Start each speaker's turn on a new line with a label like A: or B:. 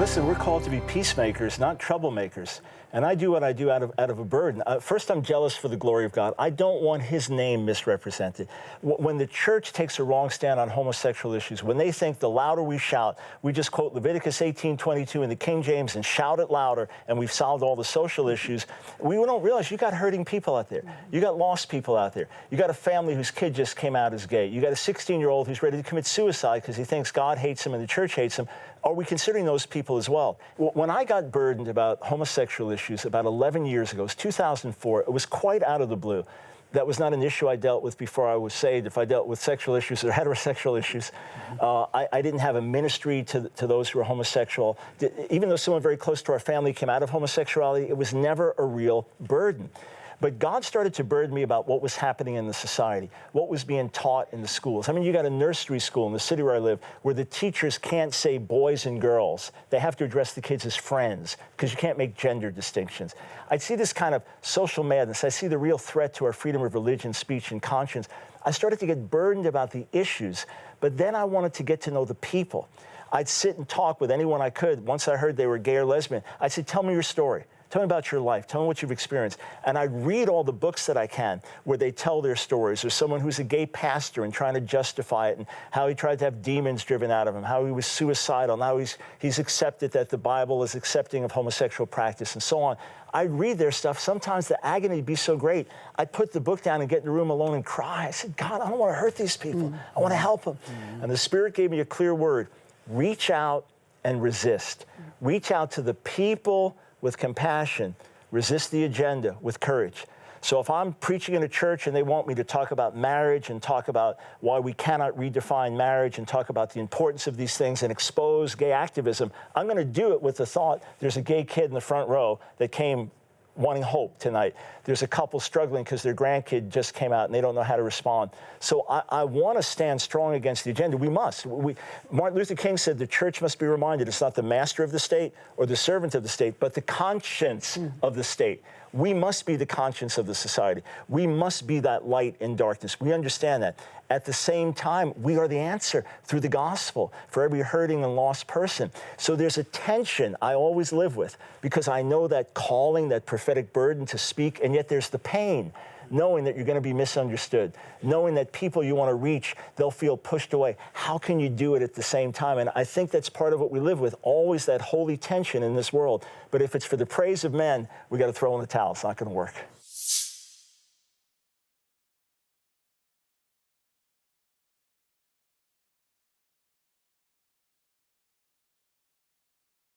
A: Listen, we're called to be peacemakers, not troublemakers. And I do what I do out of a burden. First, I'm jealous for the glory of God. I don't want his name misrepresented. When the church takes a wrong stand on homosexual issues, when they think the louder we shout, we just quote Leviticus 18:22 in the King James and shout it louder, and we've solved all the social issues, we don't realize you got hurting people out there. You got lost people out there. You got a family whose kid just came out as gay. You got a 16-year-old who's ready to commit suicide because he thinks God hates him and the church hates him. Are we considering those people as well? When I got burdened about homosexual issues about 11 years ago, it was 2004, it was quite out of the blue. That was not an issue I dealt with before I was saved. If I dealt with sexual issues or heterosexual issues, I didn't have a ministry to those who were homosexual. Even though someone very close to our family came out of homosexuality, it was never a real burden. But God started to burden me about what was happening in the society, what was being taught in the schools. I mean, you got a nursery school in the city where I live where the teachers can't say boys and girls. They have to address the kids as friends because you can't make gender distinctions. I'd see this kind of social madness. I see the real threat to our freedom of religion, speech, and conscience. I started to get burdened about the issues, but then I wanted to get to know the people. I'd sit and talk with anyone I could. Once I heard they were gay or lesbian, I'd say, tell me your story. Tell me about your life. Tell me what you've experienced. And I read all the books that I can where they tell their stories. There's someone who's a gay pastor and trying to justify it and how he tried to have demons driven out of him, how he was suicidal, now he's accepted that the Bible is accepting of homosexual practice and so on. I'd read their stuff. Sometimes the agony would be so great, I'd put the book down and get in the room alone and cry. I said, God, I don't want to hurt these people. I want to help them. And the Spirit gave me a clear word. Reach out and resist. Reach out to the people with compassion, resist the agenda with courage. So if I'm preaching in a church and they want me to talk about marriage and talk about why we cannot redefine marriage and talk about the importance of these things and expose gay activism, I'm going to do it with the thought there's a gay kid in the front row that came wanting hope tonight. There's a couple struggling because their grandkid just came out and they don't know how to respond. So I want to stand strong against the agenda. We must. Martin Luther King said the church must be reminded it's not the master of the state or the servant of the state, but the conscience of the state. We must be the conscience of the society. We must be that light in darkness. We understand that. At the same time, we are the answer through the gospel for every hurting and lost person. So there's a tension I always live with because I know that calling, that prophetic burden to speak, and yet there's the pain, knowing that you're going to be misunderstood, knowing that people you want to reach, they'll feel pushed away. How can you do it at the same time? And I think that's part of what we live with, always that holy tension in this world. But if it's for the praise of men, we got to throw in the towel. It's not going to work.